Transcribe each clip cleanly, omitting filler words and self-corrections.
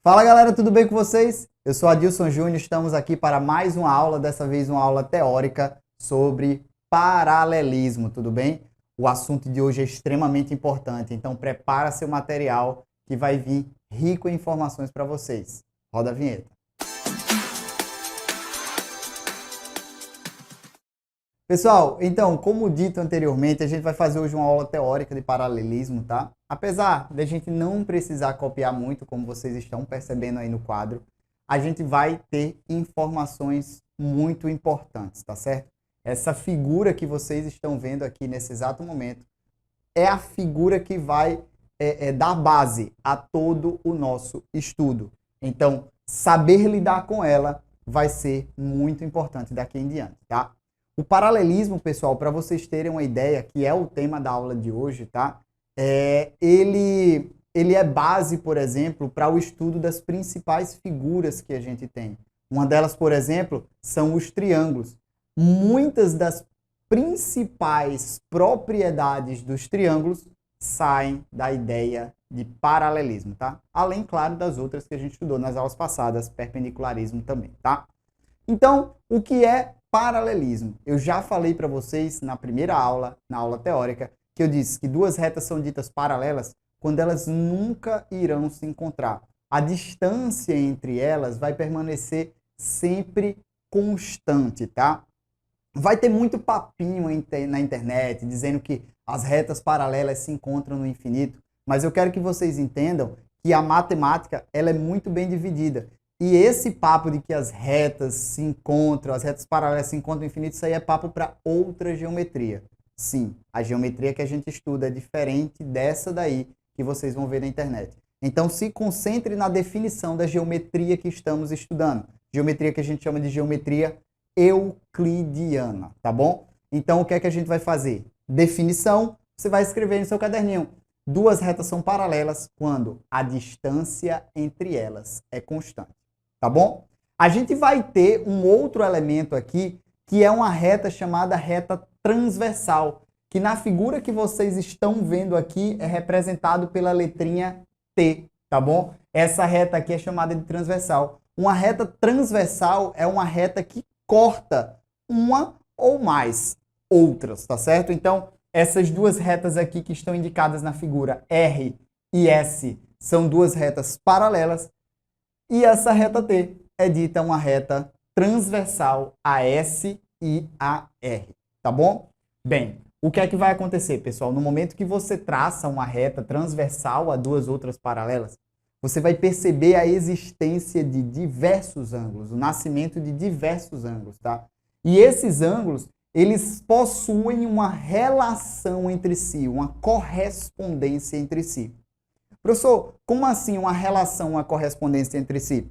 Fala galera, tudo bem com vocês? Eu sou Adilson Júnior, estamos aqui para mais uma aula, dessa vez uma aula teórica sobre paralelismo, tudo bem? O assunto de hoje é extremamente importante, então prepara seu material que vai vir rico em informações para vocês. Roda a vinheta. Pessoal, então, como dito anteriormente, a gente vai fazer hoje uma aula teórica de paralelismo, tá? Apesar de a gente não precisar copiar muito, como vocês estão percebendo aí no quadro, a gente vai ter informações muito importantes, tá certo? Essa figura que vocês estão vendo aqui nesse exato momento é a figura que vai dar base a todo o nosso estudo. Então, saber lidar com ela vai ser muito importante daqui em diante, tá? O paralelismo, pessoal, para vocês terem uma ideia, que é o tema da aula de hoje, tá? Ele é base, por exemplo, para o estudo das principais figuras que a gente tem. Uma delas, por exemplo, são os triângulos. Muitas das principais propriedades dos triângulos saem da ideia de paralelismo, tá? Além, claro, das outras que a gente estudou nas aulas passadas, perpendicularismo também, tá? Então, o que é paralelismo? Eu já falei para vocês na primeira aula, na aula teórica, que eu disse que duas retas são ditas paralelas quando elas nunca irão se encontrar. A distância entre elas vai permanecer sempre constante, tá? Vai ter muito papinho na internet dizendo que as retas paralelas se encontram no infinito, mas eu quero que vocês entendam que a matemática ela é muito bem dividida. E esse papo de que as retas se encontram, as retas paralelas se encontram no infinito, isso aí é papo para outra geometria. Sim, a geometria que a gente estuda é diferente dessa daí que vocês vão ver na internet. Então se concentre na definição da geometria que estamos estudando. Geometria que a gente chama de geometria euclidiana, tá bom? Então o que é que a gente vai fazer? Definição, você vai escrever no seu caderninho. Duas retas são paralelas quando a distância entre elas é constante. Tá bom? A gente vai ter um outro elemento aqui, que é uma reta chamada reta transversal, que na figura que vocês estão vendo aqui é representado pela letrinha T, tá bom? Essa reta aqui é chamada de transversal. Uma reta transversal é uma reta que corta uma ou mais outras, tá certo? Então, essas duas retas aqui que estão indicadas na figura R e S são duas retas paralelas. E essa reta T é dita uma reta transversal a S e a R, tá bom? Bem, o que é que vai acontecer, pessoal? No momento que você traça uma reta transversal a duas outras paralelas, você vai perceber a existência de diversos ângulos, o nascimento de diversos ângulos, tá? E esses ângulos, eles possuem uma relação entre si, uma correspondência entre si. Professor, como assim uma relação, uma correspondência entre si?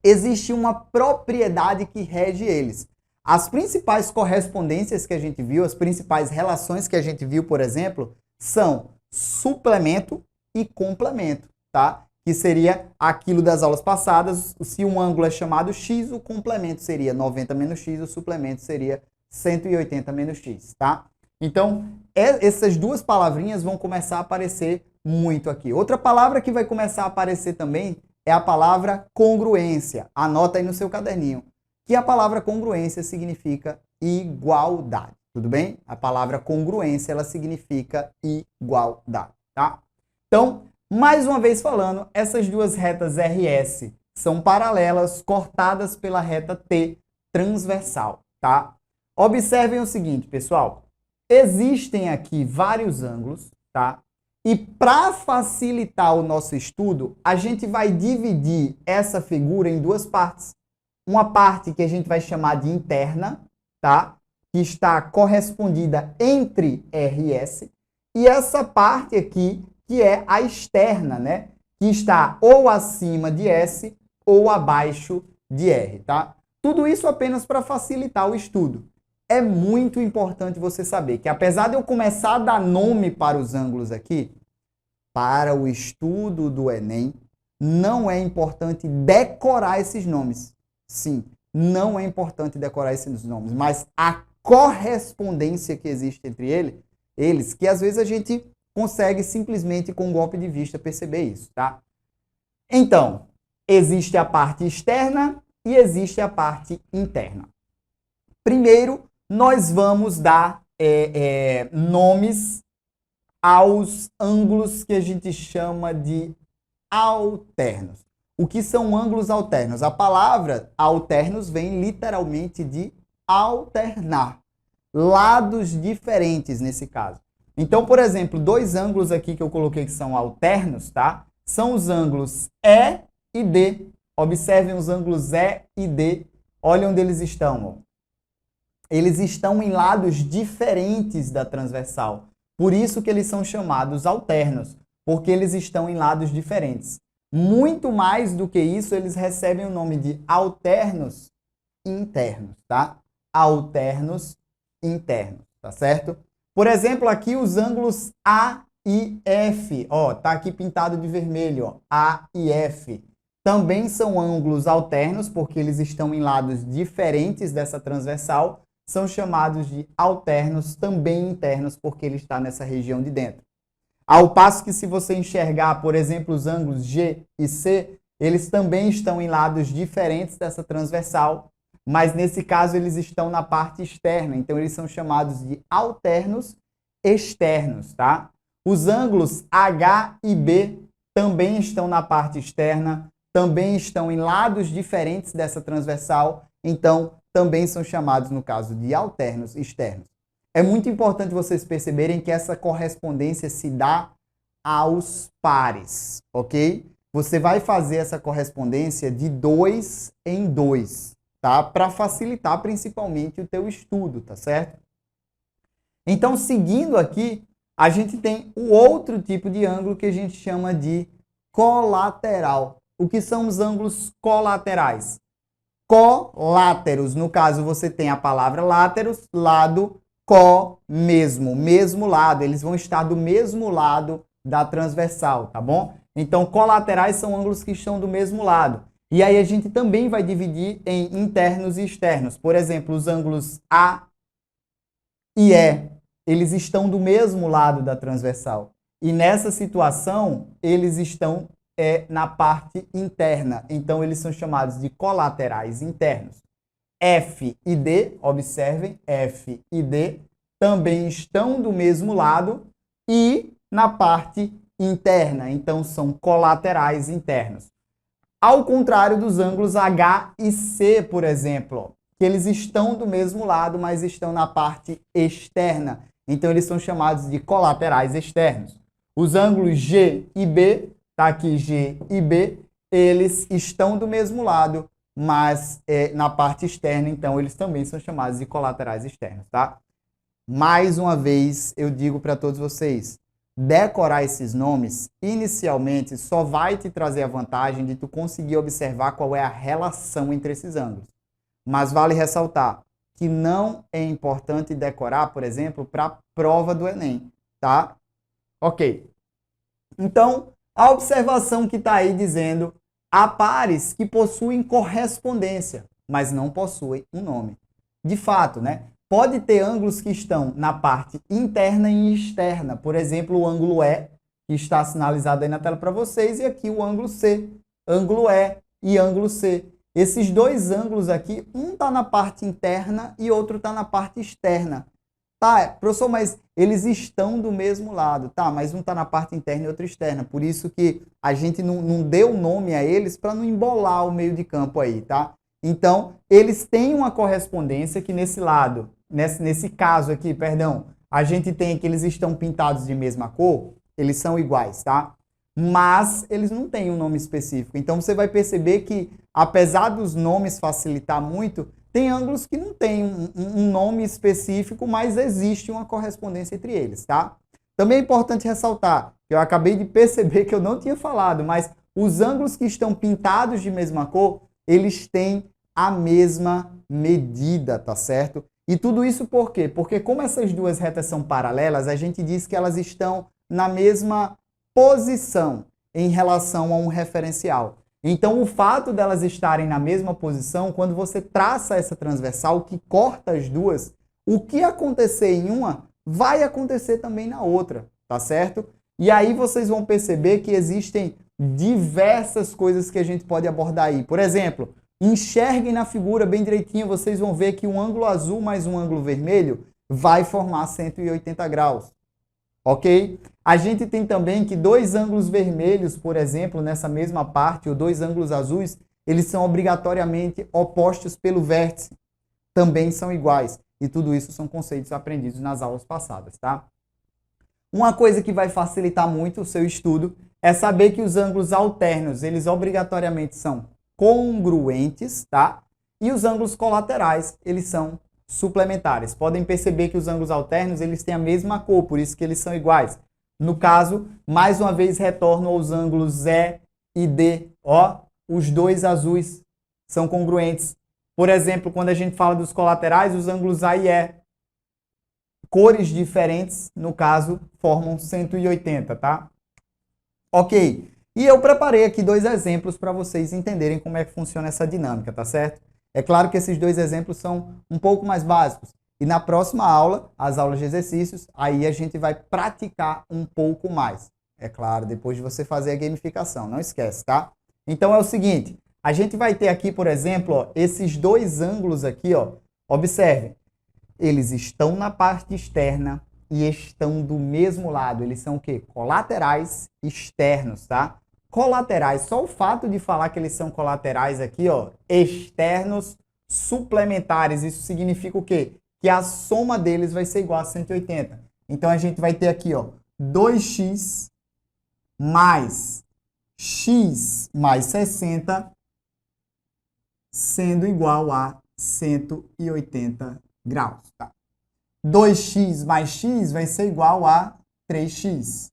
Existe uma propriedade que rege eles. As principais correspondências que a gente viu, as principais relações que a gente viu, por exemplo, são suplemento e complemento, tá? Que seria aquilo das aulas passadas, se um ângulo é chamado x, o complemento seria 90 menos x, o suplemento seria 180 menos x, tá? Então, essas duas palavrinhas vão começar a aparecer muito aqui. Outra palavra que vai começar a aparecer também é a palavra congruência. Anota aí no seu caderninho. Que a palavra congruência significa igualdade. Tudo bem? A palavra congruência, ela significa igualdade, tá? Então, mais uma vez falando, essas duas retas RS são paralelas, cortadas pela reta T transversal, tá? Observem o seguinte, pessoal. Existem aqui vários ângulos, tá? E para facilitar o nosso estudo, a gente vai dividir essa figura em duas partes. Uma parte que a gente vai chamar de interna, tá? Que está correspondida entre R e S. E essa parte aqui, que é a externa, né? Que está ou acima de S ou abaixo de R, tá? Tudo isso apenas para facilitar o estudo. É muito importante você saber que, apesar de eu começar a dar nome para os ângulos aqui, para o estudo do Enem, não é importante decorar esses nomes. Sim, não é importante decorar esses nomes, mas a correspondência que existe entre eles, que às vezes a gente consegue simplesmente com um golpe de vista perceber isso, tá? Então, existe a parte externa e existe a parte interna. Primeiro, nós vamos dar nomes aos ângulos que a gente chama de alternos. O que são ângulos alternos? A palavra alternos vem literalmente de alternar. Lados diferentes nesse caso. Então, por exemplo, dois ângulos aqui que eu coloquei que são alternos, tá? São os ângulos E e D. Observem os ângulos E e D. Olha onde eles estão. Ó. Eles estão em lados diferentes da transversal. Por isso que eles são chamados alternos, porque eles estão em lados diferentes. Muito mais do que isso, eles recebem o nome de alternos internos, tá? Alternos internos, tá certo? Por exemplo, aqui os ângulos A e F, ó, tá aqui pintado de vermelho, ó, A e F. Também são ângulos alternos, porque eles estão em lados diferentes dessa transversal, são chamados de alternos também internos, porque ele está nessa região de dentro. Ao passo que se você enxergar, por exemplo, os ângulos G e C, eles também estão em lados diferentes dessa transversal, mas nesse caso eles estão na parte externa, então eles são chamados de alternos externos, tá? Os ângulos H e B também estão na parte externa, também estão em lados diferentes dessa transversal, então também são chamados, no caso, de alternos externos. É muito importante vocês perceberem que essa correspondência se dá aos pares, ok? Você vai fazer essa correspondência de 2 em 2, tá? Para facilitar principalmente o teu estudo, tá certo? Então, seguindo aqui, a gente tem o outro tipo de ângulo que a gente chama de colateral. O que são os ângulos colaterais? Coláteros, no caso você tem a palavra láteros, lado, mesmo lado, eles vão estar do mesmo lado da transversal, tá bom? Então, colaterais são ângulos que estão do mesmo lado. E aí a gente também vai dividir em internos e externos. Por exemplo, os ângulos A e E, eles estão do mesmo lado da transversal. E nessa situação, eles estão na parte interna. Então, eles são chamados de colaterais internos. F e D, observem, F e D também estão do mesmo lado e na parte interna. Então, são colaterais internos. Ao contrário dos ângulos H e C, por exemplo, que eles estão do mesmo lado, mas estão na parte externa. Então, eles são chamados de colaterais externos. Os ângulos G e B, tá aqui G e B, eles estão do mesmo lado, mas na parte externa, então, eles também são chamados de colaterais externos, tá? Mais uma vez, eu digo para todos vocês, decorar esses nomes, inicialmente, só vai te trazer a vantagem de tu conseguir observar qual é a relação entre esses ângulos. Mas vale ressaltar que não é importante decorar, por exemplo, para a prova do Enem, tá? Ok. Então, a observação que está aí dizendo há pares que possuem correspondência, mas não possuem um nome. De fato, né? Pode ter ângulos que estão na parte interna e externa. Por exemplo, o ângulo E, que está sinalizado aí na tela para vocês, e aqui o ângulo C. Ângulo E e ângulo C. Esses dois ângulos aqui, um está na parte interna e outro está na parte externa. Tá, professor, mas eles estão do mesmo lado. Tá, mas um está na parte interna e outro externa. Por isso que a gente não deu nome a eles para não embolar o meio de campo aí, tá? Então, eles têm uma correspondência que nesse lado, nesse caso aqui, perdão, a gente tem que eles estão pintados de mesma cor, eles são iguais, tá? Mas eles não têm um nome específico. Então, você vai perceber que, apesar dos nomes facilitar muito, tem ângulos que não têm um nome específico, mas existe uma correspondência entre eles, tá? Também é importante ressaltar, que eu acabei de perceber que eu não tinha falado, mas os ângulos que estão pintados de mesma cor, eles têm a mesma medida, tá certo? E tudo isso por quê? Porque como essas duas retas são paralelas, a gente diz que elas estão na mesma posição em relação a um referencial. Então, o fato delas estarem na mesma posição, quando você traça essa transversal que corta as duas, o que acontecer em uma vai acontecer também na outra, tá certo? E aí vocês vão perceber que existem diversas coisas que a gente pode abordar aí. Por exemplo, enxerguem na figura bem direitinho, vocês vão ver que um ângulo azul mais um ângulo vermelho vai formar 180 graus. Ok? A gente tem também que dois ângulos vermelhos, por exemplo, nessa mesma parte, ou dois ângulos azuis, eles são obrigatoriamente opostos pelo vértice. Também são iguais. E tudo isso são conceitos aprendidos nas aulas passadas, tá? Uma coisa que vai facilitar muito o seu estudo é saber que os ângulos alternos, eles obrigatoriamente são congruentes, tá? E os ângulos colaterais, eles são suplementares. Podem perceber que os ângulos alternos, eles têm a mesma cor, por isso que eles são iguais. No caso, mais uma vez retorno aos ângulos E e D. Ó, os dois azuis são congruentes. Por exemplo, quando a gente fala dos colaterais, os ângulos A e E, cores diferentes, no caso, formam 180, tá? Ok. E eu preparei aqui dois exemplos para vocês entenderem como é que funciona essa dinâmica, tá certo? É claro que esses dois exemplos são um pouco mais básicos. E na próxima aula, as aulas de exercícios, aí a gente vai praticar um pouco mais. É claro, depois de você fazer a gamificação, não esquece, tá? Então é o seguinte, a gente vai ter aqui, por exemplo, ó, esses dois ângulos aqui, ó. Observe, eles estão na parte externa e estão do mesmo lado. Eles são o quê? Colaterais externos, tá? Colaterais, só o fato de falar que eles são colaterais aqui, ó, externos suplementares, isso significa o quê? Que a soma deles vai ser igual a 180. Então a gente vai ter aqui, ó, 2x mais x mais 60 sendo igual a 180 graus, tá? 2x mais x vai ser igual a 3x.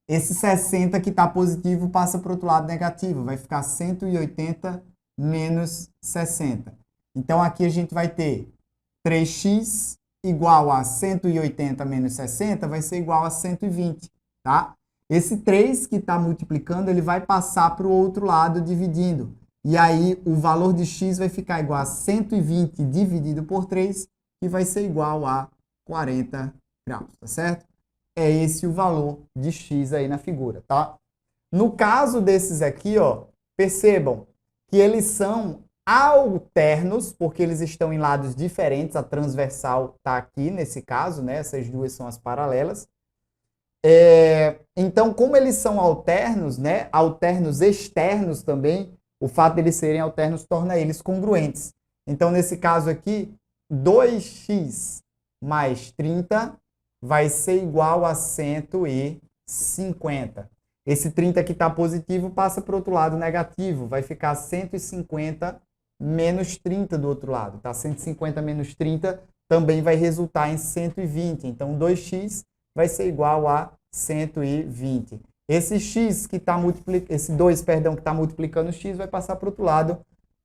Esse 60 que está positivo passa para o outro lado negativo, vai ficar 180 menos 60. Então aqui a gente vai ter 3x igual a 180 menos 60 vai ser igual a 120, tá? Esse 3 que está multiplicando, ele vai passar para o outro lado dividindo. E aí o valor de x vai ficar igual a 120 dividido por 3, que vai ser igual a 40 graus, tá certo? É esse o valor de x aí na figura, tá? No caso desses aqui, ó, percebam que eles são alternos, porque eles estão em lados diferentes, a transversal está aqui nesse caso, né? Essas duas são as paralelas. Então, como eles são alternos, né? Alternos externos também, o fato de eles serem alternos torna eles congruentes. Então, nesse caso aqui, 2x mais 30 vai ser igual a 150. Esse 30 que está positivo passa para o outro lado negativo, vai ficar 150 menos 30 do outro lado, tá? 150 menos 30 também vai resultar em 120. Então, 2x vai ser igual a 120. Esse x que está multiplicando, esse 2, perdão, que está multiplicando x vai passar para o outro lado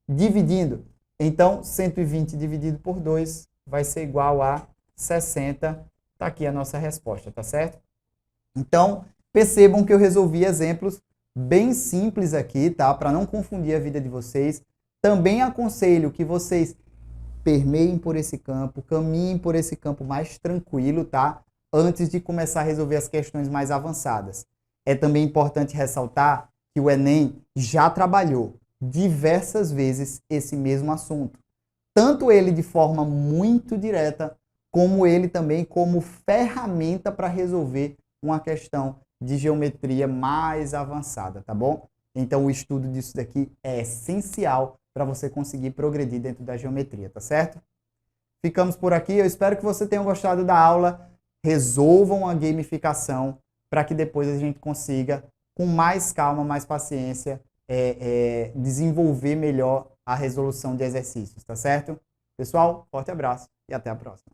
dividindo. Então, 120 dividido por 2 vai ser igual a 60. Está aqui a nossa resposta, tá certo? Então, percebam que eu resolvi exemplos bem simples aqui, tá? Para não confundir a vida de vocês. Também aconselho que vocês permeiem por esse campo, caminhem por esse campo mais tranquilo, tá? Antes de começar a resolver as questões mais avançadas. É também importante ressaltar que o Enem já trabalhou diversas vezes esse mesmo assunto. Tanto ele de forma muito direta, como ele também como ferramenta para resolver uma questão de geometria mais avançada, tá bom? Então o estudo disso daqui é essencial para você conseguir progredir dentro da geometria, tá certo? Ficamos por aqui, eu espero que você tenha gostado da aula, resolvam a gamificação para que depois a gente consiga, com mais calma, mais paciência, desenvolver melhor a resolução de exercícios, tá certo? Pessoal, forte abraço e até a próxima.